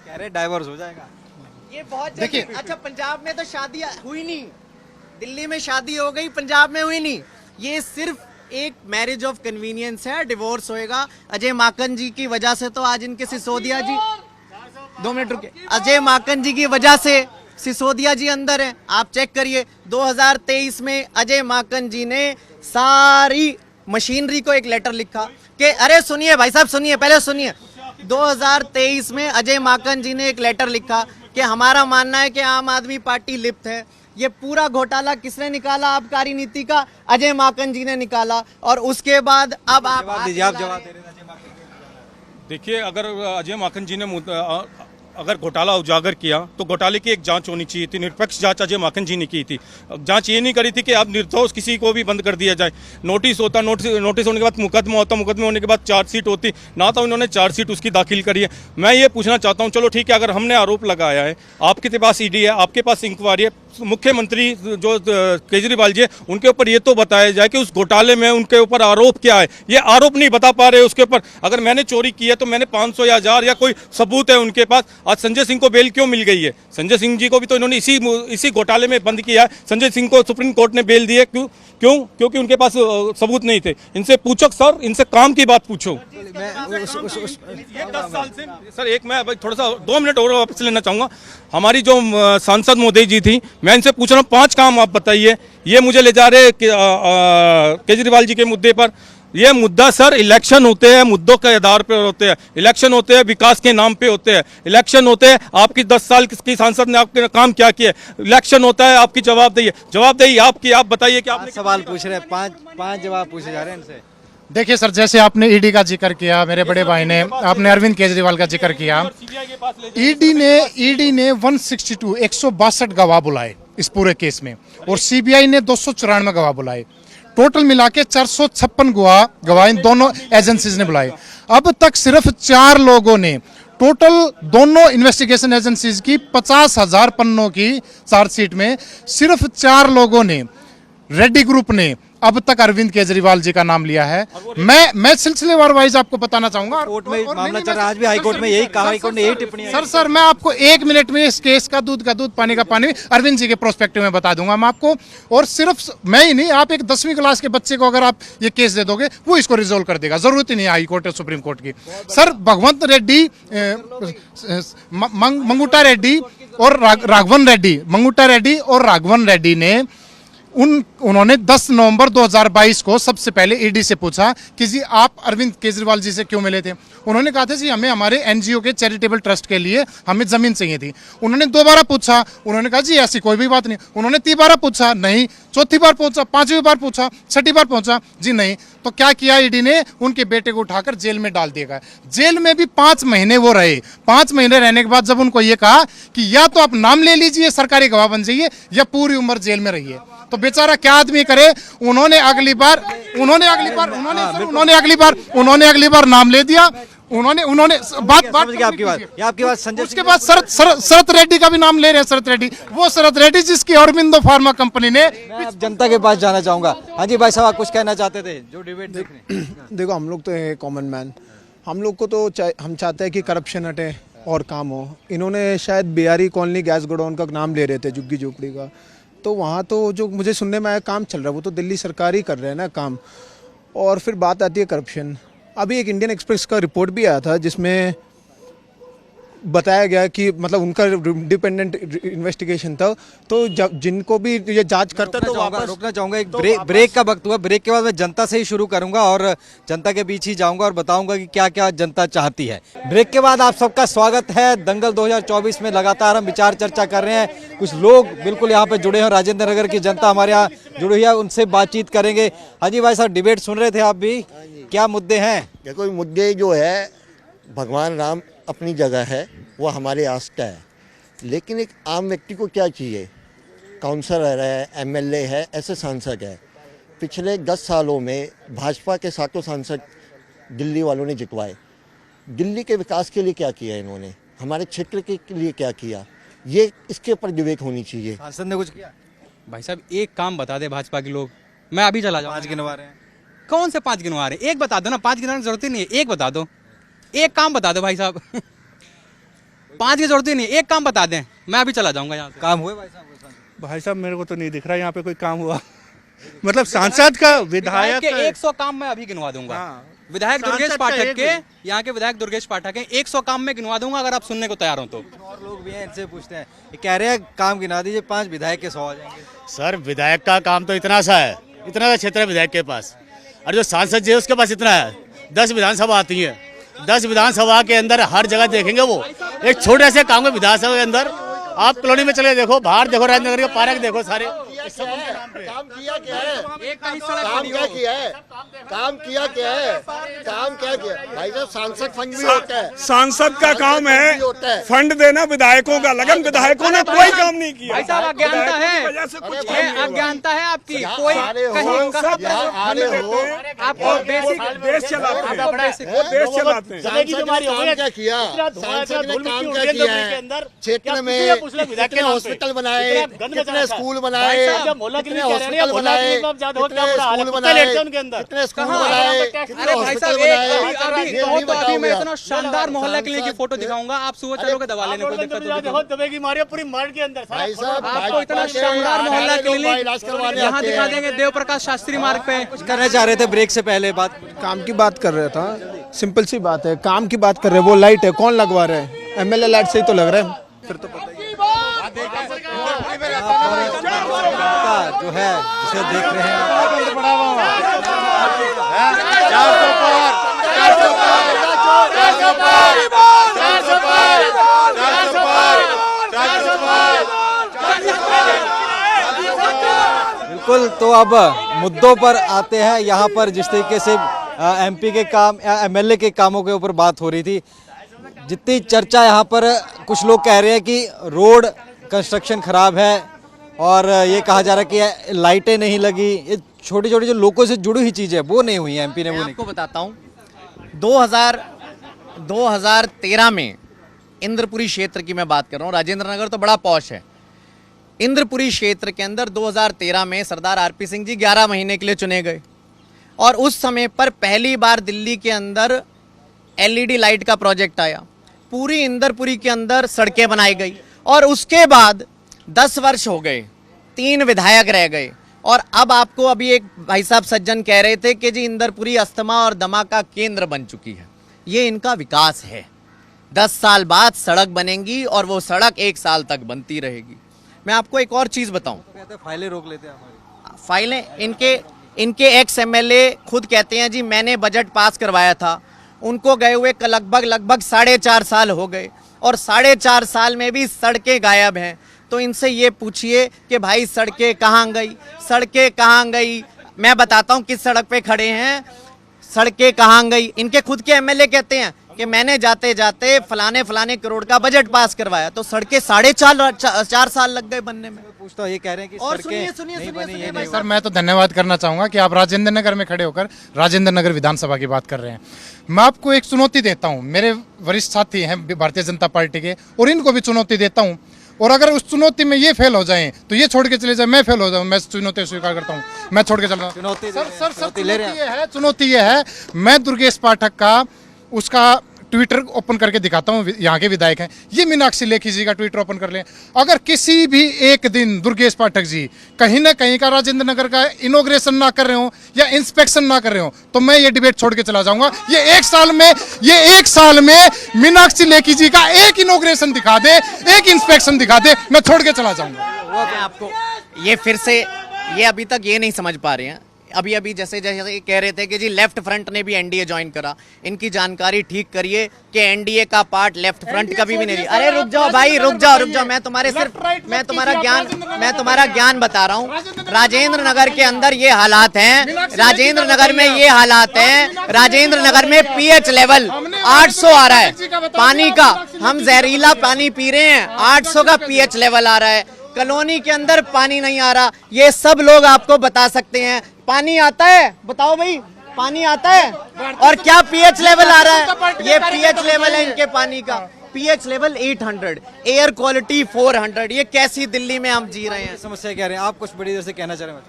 कह रहे डाइवोर्स हो जाएगा, ये बहुत जल्दी। अच्छा, पंजाब में तो शादी हुई नहीं, दिल्ली में शादी हो गई, पंजाब में हुई नहीं। ये सिर्फ एक मैरिज ऑफ कन्वीनियंस है, डिवोर्स होएगा। अजय माकन जी की वजह से तो आज इनके सिसोदिया जी, 2 मिनट रुके, अजय माकन जी की वजह से सिसोदिया जी अंदर है। आप चेक करिए, 2023 में अजय माकन जी ने सारी मशीनरी को एक लेटर लिखा कि अरे सुनिए भाई साहब, सुनिए, पहले सुनिए। 2023 में अजय माकन जी ने एक लेटर लिखा कि हमारा मानना है कि आम आदमी पार्टी लिप्त है। ये पूरा घोटाला किसने निकाला? आबकारी नीति का अजय माकन जी ने निकाला। और उसके बाद अब आप जवाब दीजिए, आप जवाब दे रहे थे अजय माकन जी। देखिए, अगर अजय माकन जी ने अगर घोटाला उजागर किया तो घोटाले की एक जांच होनी चाहिए थी, निरपेक्ष जांच अजय माकन जी ने की थी। जांच ये नहीं करी थी कि अब निर्दोष किसी को भी बंद कर दिया जाए। नोटिस होता, नोटिस होने के बाद मुकदमा होता, मुकदमे होने के बाद चार्जशीट होती, ना तो इन्होंने चार्जशीट उसकी दाखिल करी है। मैं ये पूछना चाहता हूँ, चलो ठीक है, अगर हमने आरोप लगाया है, आपके पास ईडी है, आपके पास इंक्वायरी है, मुख्यमंत्री जो केजरीवाल जी है उनके ऊपर ये तो बताया जाए कि उस घोटाले में उनके ऊपर आरोप क्या है। ये आरोप नहीं बता पा रहे उसके ऊपर। अगर मैंने चोरी की है तो मैंने 500 या 1000 या कोई सबूत है उनके पास। आज संजय सिंह को बेल क्यों मिल गई है? संजय सिंह जी को भी तो इन्होंने इसी घोटाले में बंद किया है। संजय सिंह को सुप्रीम कोर्ट ने बेल दी है। क्यों? क्योंकि उनके पास सबूत नहीं थे। इनसे पूछो सर, इनसे काम की बात पूछो। मैं ये 10 साल से सर, एक मैं थोड़ा सा 2 मिनट और वापस लेना चाहूंगा। हमारी जो सांसद मोदी जी थी, मैं इनसे पूछ रहा हूँ 5 काम आप बताइए। ये मुझे ले जा रहे केजरीवाल जी के मुद्दे पर। ये मुद्दा सर, इलेक्शन होते हैं, मुद्दों के आधार पर होते हैं। इलेक्शन होते हैं, विकास के नाम पे होते हैं। इलेक्शन होते हैं, आपकी 10 साल की सांसद ने आपके काम क्या किया। इलेक्शन होता है, आपकी जवाबदेही आपकी। आप बताइए कि आपने सवाल पूछ रहे हैं, पांच जवाब पूछे जा रहे हैं इनसे। देखिए सर, जैसे आपने ईडी का जिक्र किया, मेरे बड़े भाई ने, आपने अरविंद केजरीवाल का जिक्र किया। ईडी ने 162 गवाह बुलाए इस पूरे केस में, और सीबीआई ने 294 गवाह बुलाए। टोटल मिला के 456 गवाह इन दोनों एजेंसीज ने बुलाए। अब तक सिर्फ 4 लोगों ने, टोटल दोनों इन्वेस्टिगेशन एजेंसीज की 50,000 पन्नों की चार्जशीट में सिर्फ 4 लोगों ने, रेड्डी ग्रुप ने अब तक अरविंद केजरीवाल जी का नाम लिया है। मैं सिलसिलेवार वाइज आपको बताना चाहूंगा। कोर्ट में मामला चल रहा है, आज भी हाई कोर्ट में यही कहा, हाई कोर्ट ने यही टिप्पणी। सर मैं आपको 1 मिनट में इस केस का दूध, पानी का पानी अरविंद जी के प्रोस्पेक्टिव में बता दूंगा मैं आपको। और सिर्फ मैं ही नहीं, आप एक 10वीं क्लास के बच्चे को अगर आप ये केस दे दोगे, वो इसको रिजोल्व कर देगा। जरूरत ही नहीं हाई कोर्ट और सुप्रीम कोर्ट की। सर भगवंत रेड्डी, मंगुटा रेड्डी और राघवन रेड्डी, मंगुटा रेड्डी और राघवन रेड्डी ने उन्होंने 10 नवंबर 2022 को सबसे पहले ईडी से पूछा कि जी आप अरविंद केजरीवाल जी से क्यों मिले थे। उन्होंने कहा था जी हमें हमारे एनजीओ के चैरिटेबल ट्रस्ट के लिए हमें जमीन चाहिए थी। उन्होंने 2 बार पूछा, उन्होंने कहा जी ऐसी कोई भी बात नहीं। उन्होंने 3 बार पूछा, नहीं। 4थी बार पूछा, 5वीं बार पूछा, 6ठी बार पूछा, जी नहीं। तो क्या किया ईडी ने? उनके बेटे को उठाकर जेल में डाल दिया। जेल में भी 5 महीने वो रहे। 5 महीने रहने के बाद जब उनको ये कहा कि या तो आप नाम ले लीजिए, सरकारी गवाह बन जाइए, या पूरी उम्र जेल में रहिए, तो बेचारा क्या आदमी करे। उन्होंने अगली बार नाम ले दिया। उन्होंने बात आपकी बात संजय। उसके बाद शरद रेड्डी का भी नाम ले रहे हैं। शरद रेड्डी, वो शरद रेड्डी जिसकी अरविंदो फार्मा कंपनी ने। मैं अब जनता के पास जाना चाहूंगा। हाँ जी भाई साहब, आप कुछ कहना चाहते थे जो डिबेट देख रहे हैं? देखो, हम लोग तो है कॉमन मैन, हम लोग को तो हम चाहते हैं कि करप्शन हटे और काम हो। इन्होंने शायद बिहारी कॉलोनी गैस गोडाउन का नाम ले रहे थे, झुग्गी झोपड़ी का, तो वहाँ तो जो मुझे सुनने में आया काम चल रहा है, वो तो दिल्ली सरकार ही कर रहे हैं ना काम। और फिर बात आती है करप्शन। अभी एक इंडियन एक्सप्रेस का रिपोर्ट भी आया था जिसमें बताया गया कि मतलब उनका इंडिपेंडेंट इन्वेस्टिगेशन था, तो जिनको भी ये जांच करता तो वापस रोकना चाहूंगा। एक ब्रेक का वक्त हुआ। ब्रेक के बाद मैं जनता से ही शुरू करूंगा और जनता के बीच ही जाऊंगा और बताऊंगा कि क्या क्या जनता चाहती है। ब्रेक के बाद आप सबका स्वागत है। दंगल 2024 में लगातार हम विचार चर्चा कर रहे हैं। कुछ लोग बिल्कुल यहाँ पे जुड़े हैं, राजेंद्र नगर की जनता हमारे यहाँ जुड़ी हुई है, उनसे बातचीत करेंगे। हाँ जी भाई साहब, डिबेट सुन रहे थे आप भी, क्या मुद्दे हैं? देखो, मुद्दे जो है, भगवान राम अपनी जगह है, वो हमारे आस्था है, लेकिन एक आम व्यक्ति को क्या चाहिए? काउंसलर है, एमएलए है, ऐसे सांसद है। पिछले 10 सालों में भाजपा के 7 सांसद दिल्ली वालों ने जितवाए। दिल्ली के विकास के लिए क्या किया इन्होंने? हमारे क्षेत्र के लिए क्या किया? ये इसके ऊपर डिबेट होनी चाहिए। सांसद ने कुछ किया? भाई साहब, एक काम बता दे भाजपा के लोग, मैं अभी चला जाऊँ। 5 गिनवा रहे हैं। कौन से 5 गिनवा रहे हैं? एक बता दो ना, 5 गिनवाने की जरूरत ही नहीं है, एक बता दो। एक काम बता दो भाई साहब। 5 की जरूरत ही नहीं, एक काम बता दें, मैं अभी चला जाऊंगा यहाँ से। काम हुए भाई साहब? भाई साहब, मेरे को तो नहीं दिख रहा यहाँ पे कोई काम हुआ। मतलब सांसद का, विधायक के 100 काम मैं अभी गिनवा दूंगा। विधायक दुर्गेश पाठक के, यहाँ के विधायक दुर्गेश पाठक के 100 काम में गिनवा दूंगा, अगर आप सुनने को तैयार हो तो। और लोग भी हैं, इनसे पूछते हैं, ये कह रहे हैं काम गिना दीजिए, 5 विधायक के 100 आ जाएंगे। सर विधायक का काम तो इतना सा है, इतना सा क्षेत्र है विधायक के पास। और जो सांसद जी है उसके पास इतना है, 10 विधानसभा आती है, 10 विधानसभा के अंदर हर जगह देखेंगे वो एक छोटे से काम में विधानसभा के अंदर आप कॉलोनी में चले देखो, बाहर देखो, राजनगर के पार्क देखो, सारे काम किया क्या है? काम क्या किया है? काम किया क्या है? काम क्या किया भाई साहब? सांसद फंड भी होता है, सांसद का काम होता है है। फंड देना विधायकों का, लेकिन विधायकों ने कोई काम नहीं किया। भाई साहब अज्ञानता है, वजह से कुछ ये काम नहीं हुआ। अज्ञानता है आपकी। कोई कहीं आपको बेसिक देश चलाते हैं, आपको बेसिक वो देश चलाते हैं। सांसद ने काम क्या किया? सांसद ने काम क्या किया है? क्षेत्र में कितने हॉस्पिटल बनाए, कितने स्कूल बनाए, कितने हॉस्पिटल बनाए, कितने स्कूल बनाए, कितने स्कूल बनाए, कितने अरे भाई हॉस्पिटल साहब बनाए, अभी ये कहो नहीं तो अभी बताओगे मैं आप। इतना शानदार मोहल्ला क्लिनिक की फोटो दिखाऊंगा, आप सुबह चलोगे दवा लेने, कोई दिक्कत होगी? दबेगी मारियो पूरी मार्ट के अंदर भाई साहब आपको इतना भाजपा के शानदार मोहल्ला लोग क्लिनिक इलाज करवाने यहाँ आते दिखा हैं। देंगे देव प्रकाश शास्त्री मार्ग पे। कुछ करना चाह रहे थे ब्रेक से पहले बात। काम की बात कर रहा था, सिंपल सी बात है, काम की बात कर रहे हैं। वो लाइट है, कौन लगवा रहे हैं? एमएलए लाइट से ही तो लग रहा है, फिर तो पता ही है। जनता जो है जिसे देख रहे हैं, बिल्कुल। तो अब मुद्दों पर आते हैं। यहाँ पर जिस तरीके से एमपी के काम या एमएलए के कामों के ऊपर बात हो रही थी, जितनी चर्चा यहाँ पर, कुछ लोग कह रहे हैं कि रोड कंस्ट्रक्शन खराब है और ये कहा जा रहा है कि लाइटें नहीं लगी, ये छोटी छोटी जो लोगों से जुड़ी हुई चीज़ें वो नहीं हुई है, एमपी ने वो मैं नहीं आपको बताता हूँ, 2013 में इंद्रपुरी क्षेत्र की मैं बात कर रहा हूँ, राजेंद्र नगर तो बड़ा पॉश है। इंद्रपुरी क्षेत्र के अंदर 2013 में सरदार आरपी सिंह जी 11 महीने के लिए चुने गए और उस समय पर पहली बार दिल्ली के अंदर एलईडी लाइट का प्रोजेक्ट आया, पूरी इंद्रपुरी के अंदर सड़कें बनाई गई और उसके बाद 10 वर्ष हो गए, 3 विधायक रह गए और अब आपको अभी एक भाई साहब सज्जन कह रहे थे कि जी इंद्रपुरी अस्थमा और दमा का केंद्र बन चुकी है। ये इनका विकास है। 10 साल बाद सड़क बनेगी और वो सड़क 1 साल तक बनती रहेगी। मैं आपको एक और चीज़ बताऊं, कहते हैं फाइलें रोक लेते हैं हमारी। फाइलें इनके एक्स एमएलए खुद कहते हैं जी मैंने बजट पास करवाया था, उनको गए हुए लगभग 4.5 साल हो गए और 4.5 साल में भी सड़कें गायब हैं। तो इनसे ये पूछिए कि भाई सड़कें कहाँ गई, सड़कें कहाँ गई? मैं बताता हूँ किस सड़क पे खड़े हैं, सड़कें कहाँ गई। इनके खुद के एमएलए कहते हैं कि मैंने जाते जाते फलाने करोड़ का बजट पास करवाया, तो सड़कें 4.5 साल लग गए बनने में। पूछता हूँ, ये कह रहे हैं कि और सड़कें सुनिए नहीं बनी, ये भाई नहीं सर मैं तो धन्यवाद करना चाहूँगा कि आप राजेंद्र नगर में खड़े होकर राजेंद्र नगर विधानसभा की बात कर रहे हैं। मैं आपको एक चुनौती देता हूँ, मेरे वरिष्ठ साथी हैं भारतीय जनता पार्टी के और इनको भी चुनौती देता हूँ, और अगर उस चुनौती में ये फेल हो जाएं तो ये छोड़ के चले जाए, मैं फेल हो जाऊँ, मैं चुनौती स्वीकार करता हूँ, मैं छोड़ के चल रहा हूँ। चुनौती ये है, मैं दुर्गेश पाठक का उसका ट्विटर ओपन करके दिखाता हूँ, यहाँ के विधायक हैं, ये मीनाक्षी लेखी जी का ट्विटर ओपन कर लें। अगर किसी भी एक दिन दुर्गेश पाठक जी कहीं ना कहीं का राजेंद्र नगर का इनॉग्रेशन ना कर रहे हो या इंस्पेक्शन ना कर रहे हो तो मैं ये डिबेट छोड़ के चला जाऊंगा। ये एक साल में मीनाक्षी लेखी जी का एक इनॉग्रेशन दिखा दे, एक इंस्पेक्शन दिखा दे, मैं छोड़ के चला जाऊंगा। मैं आपको ये फिर से, ये अभी तक ये नहीं समझ पा रहे हैं, अभी जैसे कह रहे थे कि जी लेफ्ट फ्रंट ने भी एनडीए ज्वाइन करा, इनकी जानकारी ठीक करिए कि एनडीए का पार्ट लेफ्ट फ्रंट कभी भी नहीं। अरे रुक जाओ भाई, रुक जाओ, मैं तुम्हारा ज्ञान बता रहा हूँ। राजेंद्र नगर के अंदर ये हालात हैं, राजेंद्र नगर में ये हालात हैं, राजेंद्र नगर में पीएच लेवल 800 आ रहा है पानी का, हम जहरीला पानी पी रहे हैं, 800 का पीएच लेवल आ रहा है, कॉलोनी के अंदर पानी नहीं आ रहा। ये सब लोग आपको बता सकते हैं। पानी आता है, बताओ भाई, पानी आता है और क्या पीएच लेवल आ रहा है? ये पीएच लेवल है इनके पानी का, पीएच लेवल 800, एयर क्वालिटी 400। ये कैसी दिल्ली में हम जी रहे हैं? समस्या क्या रहे हैं आप? कुछ बड़ी देर से कहना चाह रहे हैं।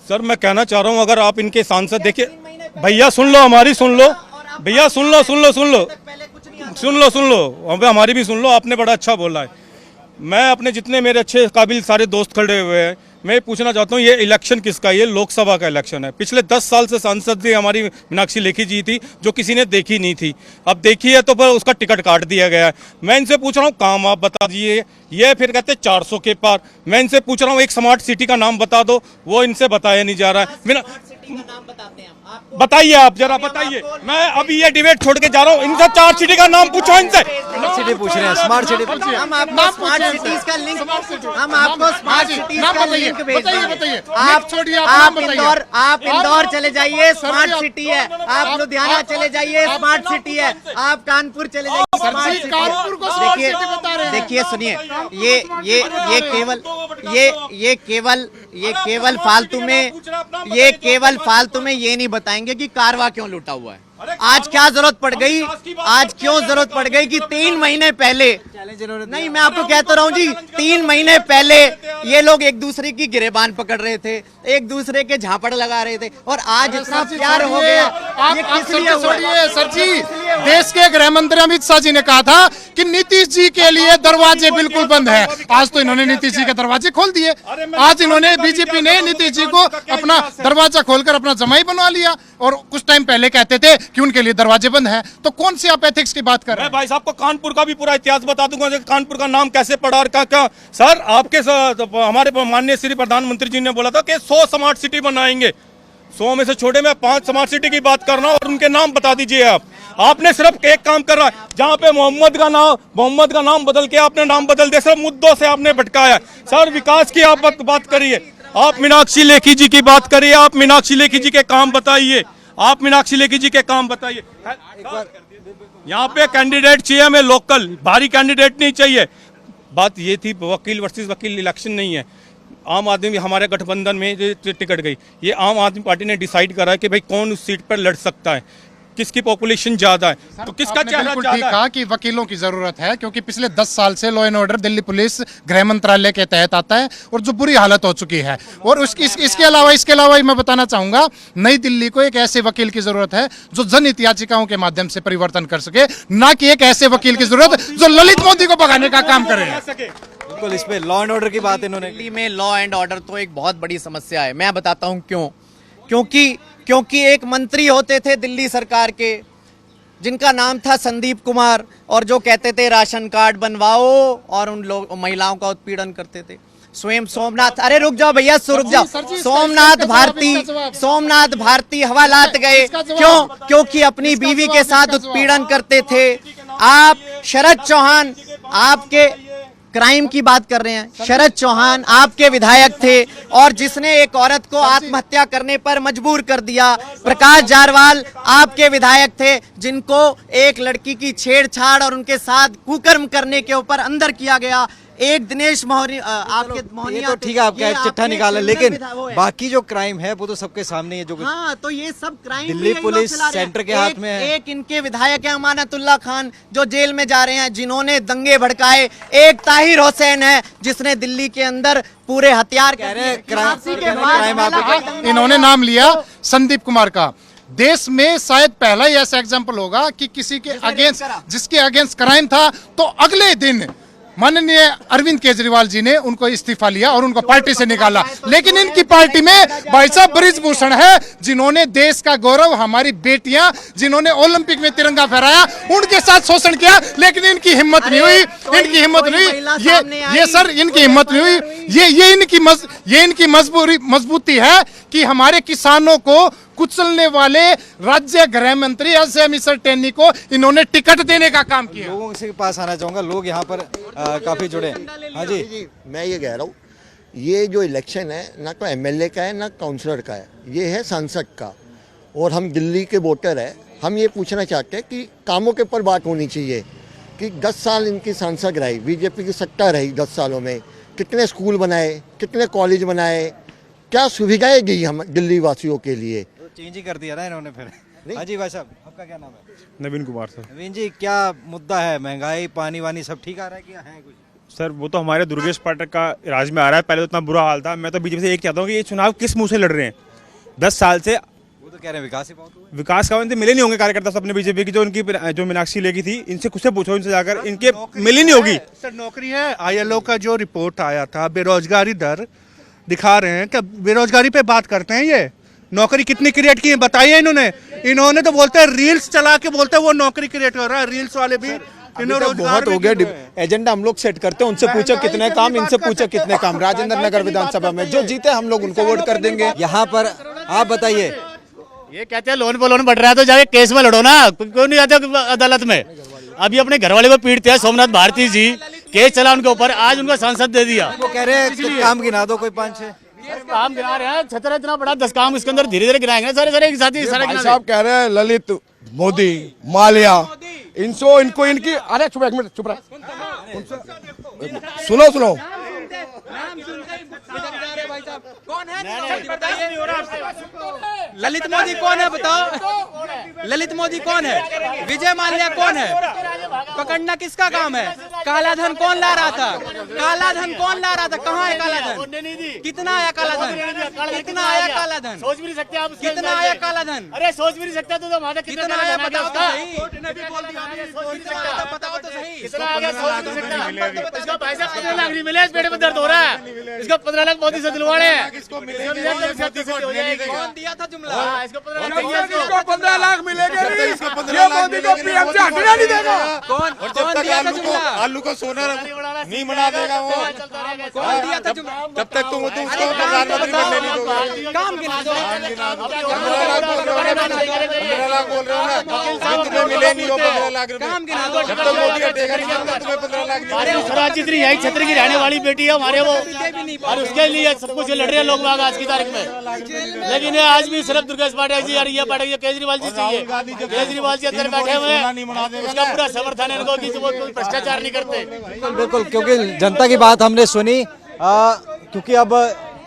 सर मैं कहना चाह रहा हूँ, अगर आप इनके सांसद देखिए, भैया सुन लो, हमारी सुन लो भैया, सुन लो, अब हमारी भी सुन लो। आपने बड़ा अच्छा बोला है। मैं अपने जितने मेरे अच्छे काबिल सारे दोस्त खड़े हुए हैं, मैं पूछना चाहता हूँ, ये इलेक्शन किसका? ये लोकसभा का इलेक्शन है। पिछले 10 साल से सांसद थी हमारी मीनाक्षी लेखी जी थी, जो किसी ने देखी नहीं थी, अब देखी है तो फिर उसका टिकट काट दिया गया है। मैं इनसे पूछ रहा हूँ काम आप बता दीजिए, ये फिर कहते 400 के पार। मैं इनसे पूछ रहा हूँ एक स्मार्ट सिटी का नाम बता दो, वो इनसे बताया नहीं जा रहा है। बताइए आप जरा बताइए। मैं अभी ये डिबेट छोड़ के जा रहा हूँ, इनसे 4 सिटी का नाम पूछो इनसे। स्मार्ट सिटी पूछ रहे हैं, स्मार्ट सिटी। हम आपको स्मार्ट सिटीज का लिंक भेज देंगे। आप इंदौर चले जाइए, स्मार्ट सिटी है। आप लुधियाना चले जाइए, स्मार्ट सिटी है। आप कानपुर चले जाइए, स्मार्ट सिटी है। देखिए सुनिए, ये केवल फालतू में ये नहीं बताएंगे कि कारवा क्यों लूटा हुआ है। आज क्या जरूरत पड़ गई, आज क्यों जरूरत पड़ गई कि 3 महीने पहले, नहीं मैं आपको कहता रहा हूँ जी, 3 महीने पहले ये लोग एक दूसरे की गिरेबान पकड़ रहे थे, एक दूसरे के झापड़ लगा रहे थे, और आज इतना प्यार हो गया। ये किस लिए हुआ? सर जी, देश के गृह मंत्री अमित शाह जी ने कहा था कि नीतीश जी के लिए दरवाजे बिल्कुल बंद है। आज तो इन्होंने नीतीश जी के दरवाजे खोल दिए। आज इन्होंने, बीजेपी ने नीतीश जी को अपना दरवाजा खोलकर अपना जमाई बनवा लिया, और कुछ टाइम पहले कहते थे कि उनके लिए दरवाजे बंद हैं। तो कौन सी आप एथिक्स की बात कर रहे हैं? मैं भाई साहब को कानपुर का भी पूरा इतिहास बता दूंगा, कानपुर का नाम कैसे पड़ा और क्या। सर आपके हमारे माननीय श्री प्रधानमंत्री जी ने बोला था कि 100 स्मार्ट सिटी बनाएंगे। 100 में से छोटे में 5 स्मार्ट सिटी की बात करना, और उनके नाम बता दीजिए आप। आपने सिर्फ एक काम कर रहा है, जहाँ पे मोहम्मद का नाम बदल के आपने नाम बदल दिया। सिर्फ मुद्दों से आपने भटकाया। सर विकास की आप बात करिए, आप मीनाक्षी लेखी जी की बात करिए, आप मीनाक्षी लेखी जी के काम बताइए, आप मीनाक्षी लेखी जी के काम बताइए। यहाँ पे कैंडिडेट चाहिए हमें, लोकल, भारी कैंडिडेट नहीं चाहिए। बात ये थी वकील वर्सेस वकील इलेक्शन नहीं है। आम आदमी, हमारे गठबंधन में टिकट गई, ये आम आदमी पार्टी ने डिसाइड करा है कि भाई कौन उस सीट पर लड़ सकता है, किसकी पॉपुलेशन ज्यादा है, तो किसका चेहरा ज्यादा है। कहा कि वकीलों की जरूरत है, क्योंकि पिछले 10 साल से law and order Delhi police गृह मंत्रालय के तहत आता है, और जो बुरी हालत हो चुकी है। और इसके अलावा मैं बताना चाहूंगा, नई दिल्ली को एक ऐसे वकील की जरूरत है जो जनहित याचिकाओं के माध्यम से परिवर्तन कर सके, ना कि एक ऐसे वकील की जरूरत जो ललित मोदी को भगाने का काम करे। बिल्कुल, इस पे लॉ एंड ऑर्डर की बात इन्होंने। दिल्ली में लॉ एंड ऑर्डर तो एक बहुत बड़ी समस्या है। मैं बताता हूं क्यों। क्योंकि एक मंत्री होते थे दिल्ली सरकार के, जिनका नाम था संदीप कुमार, और जो कहते थे राशन कार्ड बनवाओ, और उन लोग महिलाओं का उत्पीड़न करते थे। स्वयं सोमनाथ, अरे रुक जाओ भैया, रुक जाओ। सोमनाथ भारती हवालात गए, क्यों? क्योंकि अपनी बीवी के साथ उत्पीड़न करते थे। आप शरद चौहान, आपके क्राइम की बात कर रहे हैं, शरद चौहान आपके विधायक थे, और जिसने एक औरत को आत्महत्या करने पर मजबूर कर दिया। प्रकाश जारवाल आपके विधायक थे, जिनको एक लड़की की छेड़छाड़ और उनके साथ कुकर्म करने के ऊपर अंदर किया गया। एक दिनेश मोहनी, आपके मोहनी, तो ठीक है, आपका एक चिट्ठा निकाला, लेकिन बाकी जो क्राइम है वो तो सबके सामने है। जो हाँ, तो ये सब क्राइम दिल्ली पुलिस सेंटर के हाथ में है। एक इनके विधायक है अमानतुल्लाह खान, जो जेल में जा रहे हैं, जिन्होंने दंगे भड़काए। एक ताहिर हुसैन है, जिसने दिल्ली के अंदर पूरे हथियार कह रहे हैं। इन्होंने नाम लिया संदीप कुमार का। देश में शायद पहला ही ऐसा एग्जाम्पल होगा कि किसी के अगेंस्ट, जिसके अगेंस्ट क्राइम था, तो अगले दिन माननीय अरविंद केजरीवाल जी ने उनको इस्तीफा लिया और उनको पार्टी से निकाला। लेकिन इनकी पार्टी में भाई साहब बृजभूषण है, जिन्होंने देश का गौरव, हमारी बेटियां, जिन्होंने ओलंपिक में तिरंगा फहराया, उनके साथ शोषण किया। लेकिन इनकी हिम्मत नहीं हुई, इनकी हिम्मत नहीं हुई। ये सर, इनकी हिम्मत नहीं हुई। ये इनकी मजबूती है कि हमारे किसानों को कुचलने वाले राज्य गृह मंत्री ऐसे मिस्टर टेनी को इन्होंने टिकट देने का काम किया। लोगों के पास आना चाहूंगा, लोग यहाँ पर काफी जुड़े हैं। हाँ जी, मैं ये कह रहा हूँ, ये जो इलेक्शन है ना तो एमएलए का है ना काउंसलर का है, ये है सांसद का। और हम दिल्ली के वोटर है, हम ये पूछना चाहते हैं कि कामों के ऊपर बात होनी चाहिए कि 10 साल इनकी सांसद रही, बीजेपी की सत्ता रही, 10 सालों में कितने स्कूल बनाए, कितने कॉलेज बनाए, क्या सुविधाएं दी हम दिल्ली वासियों के लिए। चेंज ही कर दिया ना इन्होंने फिर। हाँ जी भाई साहब, आपका क्या नाम है? नवीन कुमार सर। नवीन जी, क्या मुद्दा है? महंगाई, पानी वानी सब ठीक आ रहा है क्या है कुछ? सर वो तो हमारे दुर्गेश पाठक का राज में आ रहा है, पहले तो इतना बुरा हाल था। मैं तो बीजेपी से एक चाहता हूँ कि ये चुनाव किस मुंह से लड़ रहे हैं? 10 साल से वो तो कह रहे हैं विकास ही बहुत हुआ। विकास का इनसे मिले नहीं होंगे कार्यकर्ता सब अपने बीजेपी की, जो मीनाक्षी लेखी थी, इनसे कुछ से पूछो, इनसे जाकर इनके मिली नहीं होगी। सर नौकरी है। ILO का जो रिपोर्ट आया था, बेरोजगारी दर दिखा रहे हैं कि बेरोजगारी पे बात करते हैं। ये नौकरी कितनी क्रिएट की है बताइए इन्होंने तो बोलते हैं रील्स चला के बोलते हैं वो नौकरी क्रिएट कर रहा है। रील्स वाले भी बहुत हो गया। एजेंडा हम लोग सेट करते हैं, उनसे पूछो कितने काम, इनसे पूछो कितने काम। राजेंद्र नगर विधानसभा में जो जीते हम लोग उनको वोट कर देंगे। यहाँ पर आप बताइए। ये कहते हैं लोन पे लोन बढ़ रहा है तो जाके केस में लड़ो ना, क्यों नहीं जाते अदालत में। अभी अपने घर वाले को पीटते हैं सोमनाथ भारती जी, केस चला उनके ऊपर, आज उनका सांसद दे दिया। वो कह रहे हैं काम गिना दो कोई 5-6 काम गिना रहे हैं, छतरा इतना बड़ा 10 काम इसके अंदर धीरे धीरे गिनाएंगे सारे सारे एक साथ ही सारे भाई साहब कह रहे हैं ललित मोदी माल्या इनको इनकी, अरे चुप एक मिनट चुप रहा, सुनो सुनो कौन है? ललित मोदी कौन है बताओ? ललित मोदी कौन है? विजय माल्या कौन है? पकड़ना किसका काम है? काला धन कौन ला रहा था? काला धन कौन ला रहा था? कहाँ है काला धन? कितना आया काला धन? कितना आया काला धन? सोच भी नहीं सकते आप। कितना आया काला धन? अरे सोच भी नहीं सकते तो हमारा कितना आया बताओ तो सही। बताओ तो सही। कितना आया सोच नहीं सकता। इसका पैसा 15 लाख नहीं मिले, इस पेट में दर्द हो रहा है। इसका 15 लाख मोदी से दिलवाड़े हैं। कौन दिया था जुमला? इसको 15 लाख मिलेंगे, ये मोदी को पीएम से हटना नहीं देगा। कौन दिया था जुमला? आलू को सोना नहीं बना देगा वो। कौन दिया था जुमला? जब तक तुम उसको प्रधानमंत्री बनने नहीं दोगे। काम गिना दो। 15 लाख बोल रहे हो ना, तुम्हें मिले नहीं वो 15 लाख रुपए। काम गिना दो। जब तक मोदी हटेगा नहीं तब तक तुम्हें 15 लाख नहीं मिलेंगे। स्वराज जितनी यही छतरी की रहने वाली बेटी है हमारे वो, और उसके लिए सब कुछ लड़ रहे हैं लोग आज की तारीख में। लेकिन आज भी सिर्फ दुर्गेश पाठक जी और ये पाठक जी, केजरीवाल जी चाहिए। केजरीवाल जी अंदर बैठे हुए हैं, उसका पूरा समर्थन है इनको कि वो कोई भ्रष्टाचार नहीं करते। बिल्कुल, क्योंकि जनता की बात हमने सुनी। क्योंकि अब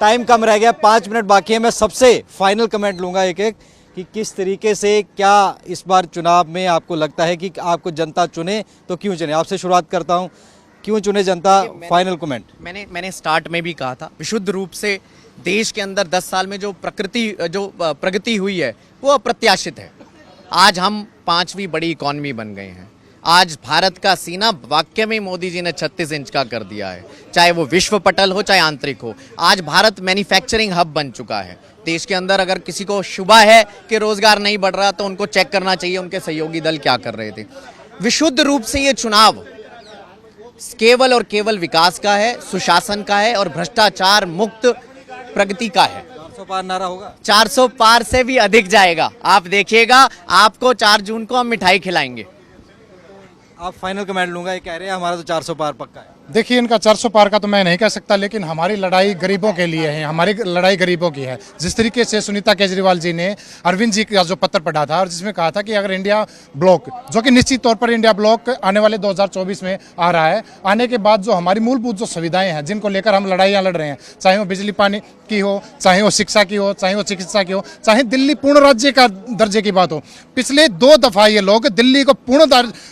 टाइम कम रह गया, 5 मिनट बाकी है। मैं सबसे फाइनल कमेंट लूंगा एक एक कि किस तरीके से क्या इस बार चुनाव में आपको लगता है कि आपको जनता चुने तो क्यों चुने। आपसे शुरुआत करता हूं, क्यों चुने जनता? Final comment. मैंने स्टार्ट में भी कहा था, विशुद्ध रूप से देश के अंदर 10 साल में जो प्रगति हुई है वो अप्रत्याशित है। आज हम 5वीं बड़ी इकॉनमी बन गए हैं। आज भारत का सीना वाकई में मोदी जी ने 36 इंच का कर दिया है, चाहे वो विश्व पटल हो चाहे आंतरिक हो। आज भारत मैन्युफैक्चरिंग हब बन चुका है। देश के अंदर अगर किसी को शुबा है कि रोजगार नहीं बढ़ रहा तो उनको चेक करना चाहिए उनके सहयोगी दल क्या कर रहे थे। विशुद्ध रूप से ये चुनाव केवल और केवल विकास का है, सुशासन का है और भ्रष्टाचार मुक्त प्रगति का है। 400 पार नारा होगा। 400 पार से भी अधिक जाएगा। आप देखिएगा, आपको 4 जून को हम मिठाई खिलाएंगे। आप फाइनल कमेंट लूंगा, ये कह रहे हैं हमारा तो 400 पार पक्का है। देखिए, इनका 400 पार का तो मैं नहीं कह सकता, लेकिन हमारी लड़ाई गरीबों के लिए है। हमारी लड़ाई गरीबों की है। जिस तरीके से सुनीता केजरीवाल जी ने अरविंद जी का जो पत्र पढ़ा था और जिसमें कहा था कि अगर इंडिया ब्लॉक, जो कि निश्चित तौर पर इंडिया ब्लॉक आने वाले 2024 में आ रहा है, आने के बाद जो हमारी मूलभूत जो सुविधाएं हैं जिनको लेकर हम लड़ाइयाँ लड़ रहे हैं, चाहे वो बिजली पानी की हो, चाहे वो शिक्षा की हो, चाहे वो चिकित्सा की हो, चाहे दिल्ली पूर्ण राज्य का दर्जे की बात हो। पिछले 2 दफा ये लोग दिल्ली को पूर्ण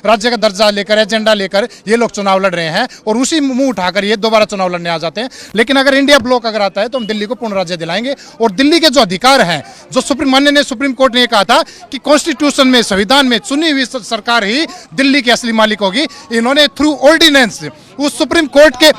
राज्य का दर्जा लेकर, एजेंडा लेकर ये लोग चुनाव लड़ रहे हैं और उसी मुंह उठाकर ये दोबारा चुनाव लड़ने आ जाते हैं। लेकिन अगर इंडिया ब्लॉक अगर आता है तो हम दिल्ली को पूर्ण राज्य दिलाएंगे। और दिल्ली के जो अधिकार हैं, जो माननीय सुप्रीम कोर्ट ने कहा था कि कॉन्स्टिट्यूशन में, संविधान में चुनी हुई सरकार ही दिल्ली की असली मालिक होगी, इन्होंने थ्रू ऑर्डिनेंस उस सुप्रीम कोर्ट के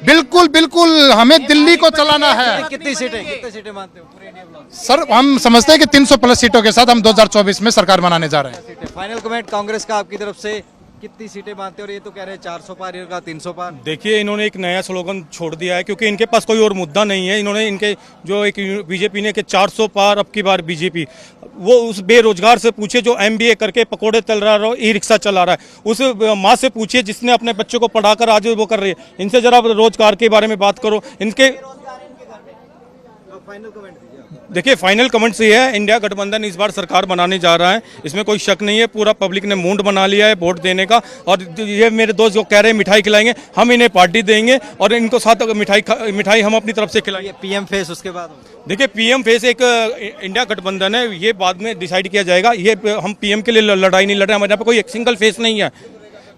बिल्कुल हमें दिल्ली को चलाना है। कितनी सीटें मानते हो पूरे इंडिया ब्लॉक? सर, हम समझते हैं कि 300 प्लस सीटों के साथ हम 2024 में सरकार बनाने जा रहे हैं। फाइनल कमेंट कांग्रेस का आपकी तरफ से, कितनी सीटें मानते हो? और ये तो कह रहे हैं 400 पार, इनका 300 पार। देखिए, इन्होंने एक नया स्लोगन छोड़ दिया है क्योंकि इनके पास कोई और मुद्दा नहीं है। इन्होंने इनके जो एक बीजेपी ने कि 400 पार अब की बार बीजेपी, वो उस बेरोजगार से पूछे जो MBA करके पकोड़े तल रहा है, ई रिक्शा चला रहा है, उस माँ से पूछिए जिसने अपने बच्चे को पढ़ाकर आज वो कर रही है। इनसे जरा रोजगार के बारे में बात करो। इनके देखिए, फाइनल कमेंट से है, इंडिया गठबंधन इस बार सरकार बनाने जा रहा है, इसमें कोई शक नहीं है। पूरा पब्लिक ने मूड बना लिया है वोट देने का। और ये मेरे दोस्त जो कह रहे हैं मिठाई खिलाएंगे, हम इन्हें पार्टी देंगे और इनको साथ मिठाई हम अपनी तरफ से खिलाएंगे। PM फेस उसके बाद? देखिए, PM फेस एक इंडिया गठबंधन है, ये बाद में डिसाइड किया जाएगा। ये हम PM के लिए लड़ाई नहीं लड़ रहे हैं। हमारे यहाँ पे कोई एक सिंगल फेस नहीं है,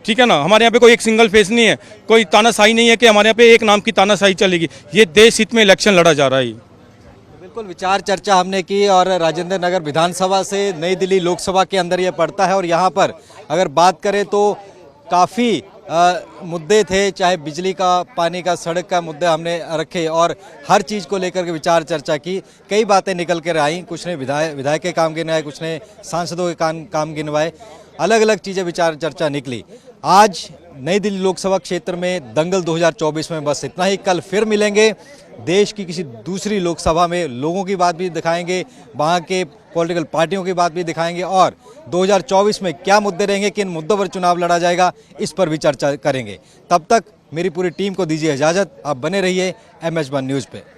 ठीक है ना। हमारे यहाँ पे कोई एक सिंगल फेस नहीं है, कोई तानाशाही नहीं है कि हमारे यहाँ पे एक नाम की तानाशाही चलेगी। ये देश हित में इलेक्शन लड़ा जा रहा है। बिल्कुल, विचार चर्चा हमने की और राजेंद्र नगर विधानसभा से नई दिल्ली लोकसभा के अंदर ये पड़ता है। और यहाँ पर अगर बात करें तो काफ़ी मुद्दे थे, चाहे बिजली का, पानी का, सड़क का मुद्दे हमने रखे और हर चीज़ को लेकर के विचार चर्चा की। कई बातें निकल कर आई, कुछ ने विधायक के काम गिनवाए, कुछ ने सांसदों के काम गिनवाए। अलग अलग चीज़ें विचार चर्चा निकली। आज नई दिल्ली लोकसभा क्षेत्र में दंगल 2024 में बस इतना ही। कल फिर मिलेंगे, देश की किसी दूसरी लोकसभा में लोगों की बात भी दिखाएंगे, वहाँ के पॉलिटिकल पार्टियों की बात भी दिखाएंगे और 2024 में क्या मुद्दे रहेंगे, किन मुद्दों पर चुनाव लड़ा जाएगा, इस पर भी चर्चा करेंगे। तब तक मेरी पूरी टीम को दीजिए इजाज़त। आप बने रहिए MS1 न्यूज़ पे।